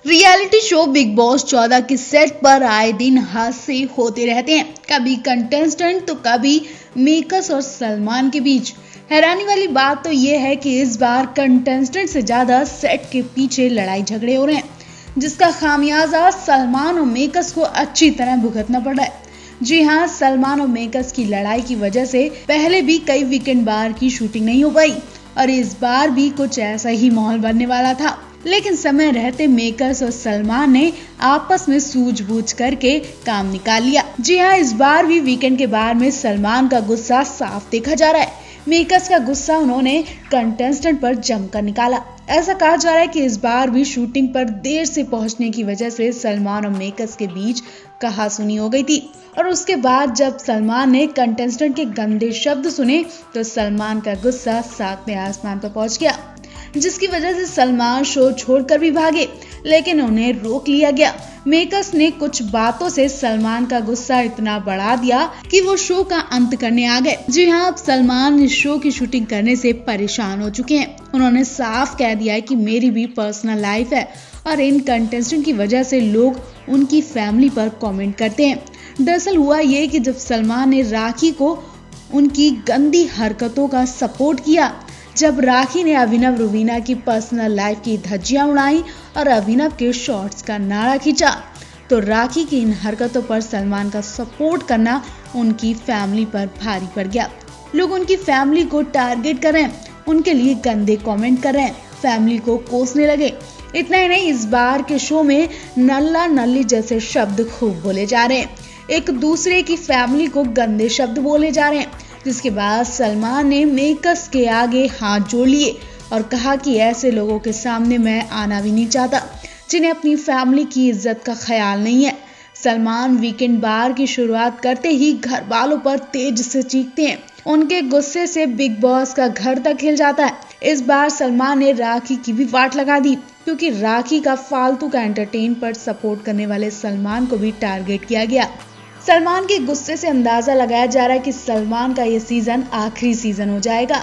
Reality show big boss 14 के set पर आए दिन हादसे होते रहते हैं। कभी कंटेस्टेंट तो कभी मेकर्स और सलमान के बीच। हैरानी वाली बात तो ये है कि इस बार कंटेस्टेंट से ज्यादा सेट के पीछे लड़ाई झगड़े हो रहे हैं, जिसका खामियाजा सलमान और मेकर्स को अच्छी तरह भुगतना पड़ रहा है। जी हाँ, सलमान और मेकर्स की लड़ाई की वजह से पहले भी कई वीकेंड बार की शूटिंग नहीं हो पाई और इस बार भी कुछ ऐसा ही माहौल बनने वाला था, लेकिन समय रहते मेकर्स और सलमान ने आपस में सूझबूझ करके काम निकाल लिया। जी हाँ, इस बार भी वीकेंड के बार में सलमान का गुस्सा साफ देखा जा रहा है। मेकर्स का गुस्सा उन्होंने कंटेस्टेंट पर जमकर निकाला। ऐसा कहा जा रहा है कि इस बार भी शूटिंग पर देर से पहुंचने की वजह से सलमान और मेकर्स के बीच कहासुनी हो गई थी और उसके बाद जब सलमान ने कंटेस्टेंट के गंदे शब्द सुने तो सलमान का गुस्सा सातवें आसमान पर पहुंच गया, जिसकी वजह से सलमान शो छोड़कर भी भागे, लेकिन उन्हें रोक लिया गया। मेकर्स ने कुछ बातों से सलमान का गुस्सा इतना बढ़ा दिया कि वो शो का अंत करने आ गए। जी हाँ, अब सलमान इस शो की शूटिंग करने से परेशान हो चुके हैं। उन्होंने साफ कह दिया है कि मेरी भी पर्सनल लाइफ है और इन कंटेस्टेंट की वजह से लोग उनकी फैमिली पर कमेंट करते हैं। दरअसल हुआ ये कि जब सलमान ने राखी को उनकी गंदी हरकतों का सपोर्ट किया, जब राखी ने अभिनव रुवीना की पर्सनल लाइफ की धज्जियां उड़ाई और अभिनव के शॉट्स का नारा खींचा, तो राखी की इन हरकतों पर सलमान का सपोर्ट करना उनकी फैमिली पर भारी पड़ गया। लोग उनकी फैमिली को टारगेट कर रहे हैं, उनके लिए गंदे कमेंट कर रहे हैं, फैमिली को कोसने लगे। इतना ही नहीं, इस बार के शो में नल्ला नल्ली जैसे शब्द खूब बोले जा रहे हैं, एक दूसरे की फैमिली को गंदे शब्द बोले जा रहे हैं, जिसके बाद सलमान ने मेकर्स के आगे हाथ जोड़ लिए और कहा कि ऐसे लोगों के सामने मैं आना भी नहीं चाहता जिन्हें अपनी फैमिली की इज्जत का ख्याल नहीं है। सलमान वीकेंड बार की शुरुआत करते ही घर वालों पर तेज से चीखते हैं। उनके गुस्से से बिग बॉस का घर तक हिल जाता है। इस बार सलमान ने राखी की भी वाट लगा दी, क्योंकि राखी का फालतू का एंटरटेन पर सपोर्ट करने वाले सलमान को भी टारगेट किया गया। सलमान के गुस्से से अंदाजा लगाया जा रहा है कि सलमान का ये सीजन आखिरी सीजन हो जाएगा।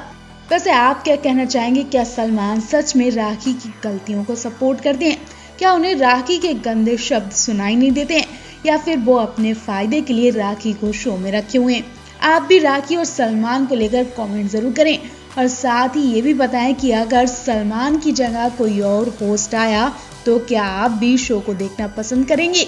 वैसे आप क्या कहना चाहेंगे? क्या सलमान सच में राखी की गलतियों को सपोर्ट करते हैं? क्या उन्हें राखी के गंदे शब्द सुनाई नहीं देते हैं, या फिर वो अपने फायदे के लिए राखी को शो में रखे हुए हैं? आप भी राखी और सलमान को लेकर कमेंट जरूर करें और साथ ही ये भी बताएं कि अगर सलमान की जगह कोई और होस्ट आया तो क्या आप भी शो को देखना पसंद करेंगे?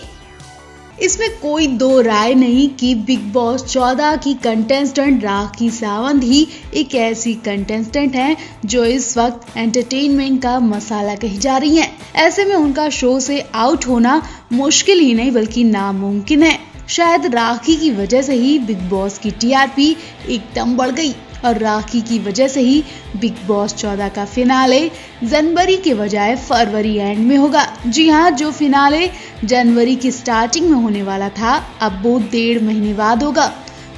इसमें कोई दो राय नहीं कि बिग बॉस 14 की कंटेस्टेंट राखी सावंत ही एक ऐसी कंटेस्टेंट है जो इस वक्त एंटरटेनमेंट का मसाला कही जा रही हैं। ऐसे में उनका शो से आउट होना मुश्किल ही नहीं बल्कि नामुमकिन है। शायद राखी की वजह से ही बिग बॉस की टीआरपी एकदम बढ़ गई और राखी की वजह से ही बिग बॉस 14 का फिनाले जनवरी के बजाय फरवरी एंड में होगा। जी हाँ, जो फिनाले जनवरी की स्टार्टिंग में होने वाला था अब वो 1.5 महीने बाद होगा।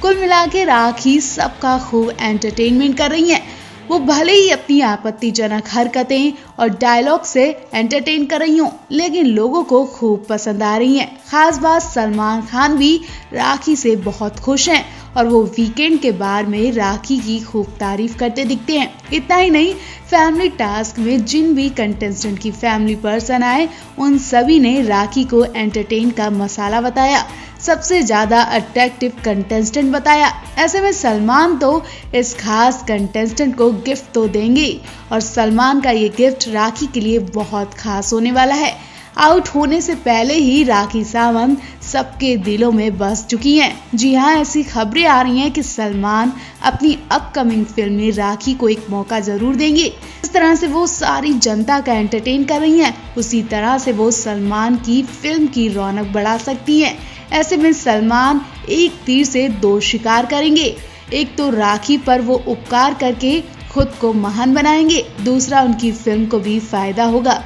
कुल मिला के राखी सबका खूब एंटरटेनमेंट कर रही है। वो भले ही अपनी आपत्तिजनक हरकतें और डायलॉग से एंटरटेन कर रही हों, लेकिन लोगों को खूब पसंद आ रही हैं। खास बात, सलमान खान भी राखी से बहुत खुश हैं और वो वीकेंड के बार में राखी की खूब तारीफ करते दिखते हैं। इतना ही नहीं, फैमिली टास्क में जिन भी कंटेस्टेंट की फैमिली पर्सन आए उन सभी ने राखी को एंटरटेन का मसाला बताया, सबसे ज्यादा अट्रैक्टिव कंटेस्टेंट बताया। ऐसे में सलमान तो इस खास कंटेस्टेंट को गिफ्ट तो देंगे और सलमान का ये गिफ्ट राखी के लिए बहुत खास होने वाला है। आउट होने से पहले ही राखी सावंत सबके दिलों में बस चुकी हैं। जी हाँ, ऐसी खबरें आ रही हैं कि सलमान अपनी अपकमिंग फिल्म में राखी को एक मौका जरूर देंगे। जिस तरह से वो सारी जनता का एंटरटेन कर रही हैं, उसी तरह से वो सलमान की फिल्म की रौनक बढ़ा सकती हैं। ऐसे में सलमान एक तीर से दो शिकार करेंगे। एक तो राखी पर वो उपकार करके खुद को महान बनाएंगे, दूसरा उनकी फिल्म को भी फायदा होगा।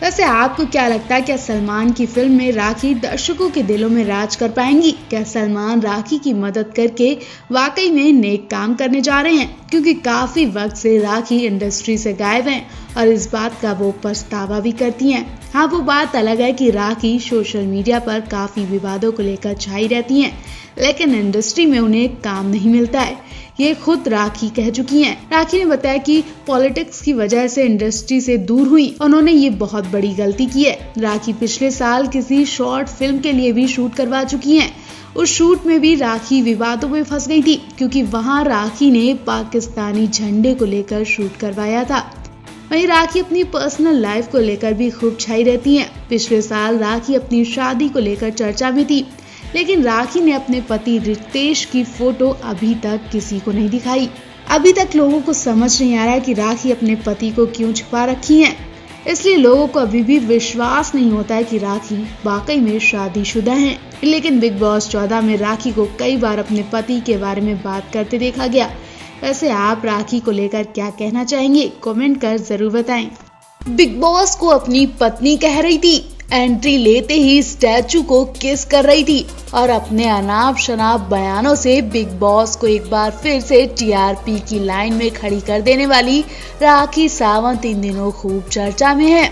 वैसे आपको क्या लगता है, क्या सलमान की फिल्म में राखी दर्शकों के दिलों में राज कर पाएंगी? क्या सलमान राखी की मदद करके वाकई में नेक काम करने जा रहे हैं? क्योंकि काफी वक्त से राखी इंडस्ट्री से गायब हैं और इस बात का वो पछतावा भी करती हैं। हाँ, वो बात अलग है कि राखी सोशल मीडिया पर काफी विवादों को लेकर छाई रहती हैं, लेकिन इंडस्ट्री में उन्हें काम नहीं मिलता है। ये खुद राखी कह चुकी हैं। राखी ने बताया कि पॉलिटिक्स की वजह से इंडस्ट्री से दूर हुई, उन्होंने ये बहुत बड़ी गलती की है। राखी पिछले साल किसी शॉर्ट फिल्म के लिए भी शूट करवा चुकी हैं। उस शूट में भी राखी विवादों में फंस गई थी, क्योंकि वहां राखी ने पाकिस्तानी झंडे को लेकर शूट करवाया था। वहीं राखी अपनी पर्सनल लाइफ को लेकर भी खूब छाई रहती हैं। पिछले साल राखी अपनी शादी को लेकर चर्चा में थी, लेकिन राखी ने अपने पति रितेश की फोटो अभी तक किसी को नहीं दिखाई। अभी तक लोगों को समझ नहीं आ रहा कि राखी अपने पति को क्यों छुपा रखी हैं। इसलिए लोगों को अभी भी विश्वास नहीं होता है कि राखी वाकई में शादीशुदा हैं। लेकिन बिग बॉस 14 में राखी को कई बार अपने पति के बारे में बात करते देखा गया। वैसे आप राखी को लेकर क्या कहना चाहेंगे, कमेंट कर जरूर बताएं। बिग बॉस को अपनी पत्नी कह रही थी, एंट्री लेते ही स्टैचू को किस कर रही थी और अपने अनाप शनाप बयानों से बिग बॉस को एक बार फिर से टीआरपी की लाइन में खड़ी कर देने वाली राखी सावंत इन दिनों खूब चर्चा में है।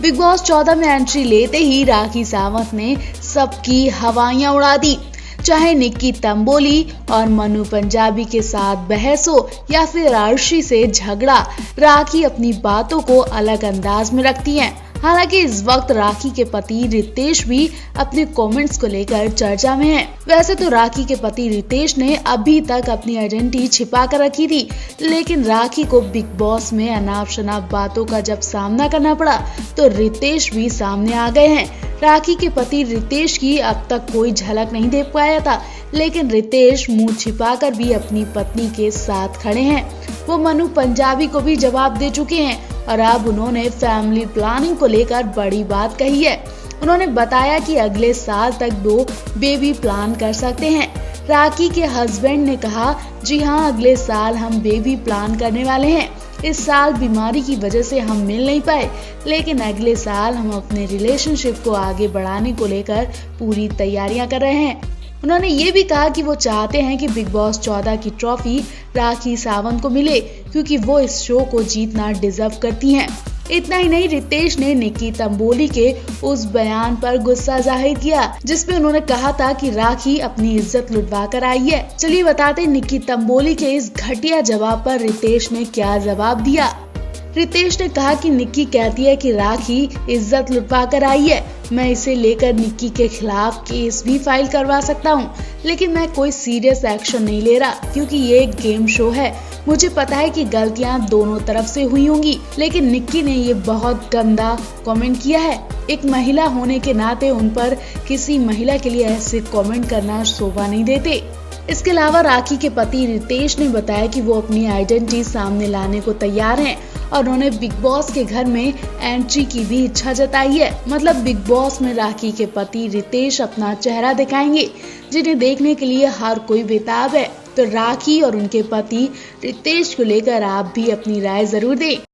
बिग बॉस 14 में एंट्री लेते ही राखी सावंत ने सबकी हवाइयां उड़ा दी। चाहे निक्की तंबोली और मनु पंजाबी के साथ बहस हो या फिर अर्शी से झगड़ा, राखी अपनी बातों को अलग अंदाज में रखती हैं। हालांकि इस वक्त राखी के पति रितेश भी अपने कमेंट्स को लेकर चर्चा में हैं। वैसे तो राखी के पति रितेश ने अभी तक अपनी आइडेंटिटी छिपा कर रखी थी, लेकिन राखी को बिग बॉस में अनाप शनाप बातों का जब सामना करना पड़ा तो रितेश भी सामने आ गए हैं। राखी के पति रितेश की अब तक कोई झलक नहीं दे पाया था, लेकिन रितेश मुंह छिपाकर भी अपनी पत्नी के साथ खड़े हैं। वो मनु पंजाबी को भी जवाब दे चुके हैं और अब उन्होंने फैमिली प्लानिंग को लेकर बड़ी बात कही है। उन्होंने बताया कि अगले साल तक 2 बेबी प्लान कर सकते हैं। राखी के हस्बैंड ने कहा, जी हाँ, अगले साल हम बेबी प्लान करने वाले हैं। इस साल बीमारी की वजह से हम मिल नहीं पाए, लेकिन अगले साल हम अपने रिलेशनशिप को आगे बढ़ाने को लेकर पूरी तैयारियां कर रहे हैं। उन्होंने ये भी कहा कि वो चाहते हैं कि बिग बॉस 14 की ट्रॉफी राखी सावंत को मिले, क्योंकि वो इस शो को जीतना डिजर्व करती हैं। इतना ही नहीं, रितेश ने निक्की तंबोली के उस बयान पर गुस्सा जाहिर किया जिसमें उन्होंने कहा था कि राखी अपनी इज्जत लुटवा कर आई है। चलिए बताते हैं निक्की तंबोली के इस घटिया जवाब पर रितेश ने क्या जवाब दिया। रितेश ने कहा कि निक्की कहती है कि राखी इज्जत लुटवा कर आई है। मैं इसे लेकर निक्की के खिलाफ केस भी फाइल करवा सकता हूँ, लेकिन मैं कोई सीरियस एक्शन नहीं ले रहा, क्योंकि ये एक गेम शो है। मुझे पता है कि गलतियाँ दोनों तरफ से हुई होंगी, लेकिन निक्की ने ये बहुत गंदा कमेंट किया है। एक महिला होने के नाते उन पर किसी महिला के लिए ऐसे कमेंट करना शोभा नहीं देते। इसके अलावा राखी के पति रितेश ने बताया कि वो अपनी आइडेंटिटी सामने लाने को तैयार हैं और उन्होंने बिग बॉस के घर में एंट्री की भी इच्छा जताई है। मतलब बिग बॉस में राखी के पति रितेश अपना चेहरा दिखाएंगे, जिन्हें देखने के लिए हर कोई बेताब है। तो राखी और उनके पति रितेश को लेकर आप भी अपनी राय जरूर दें।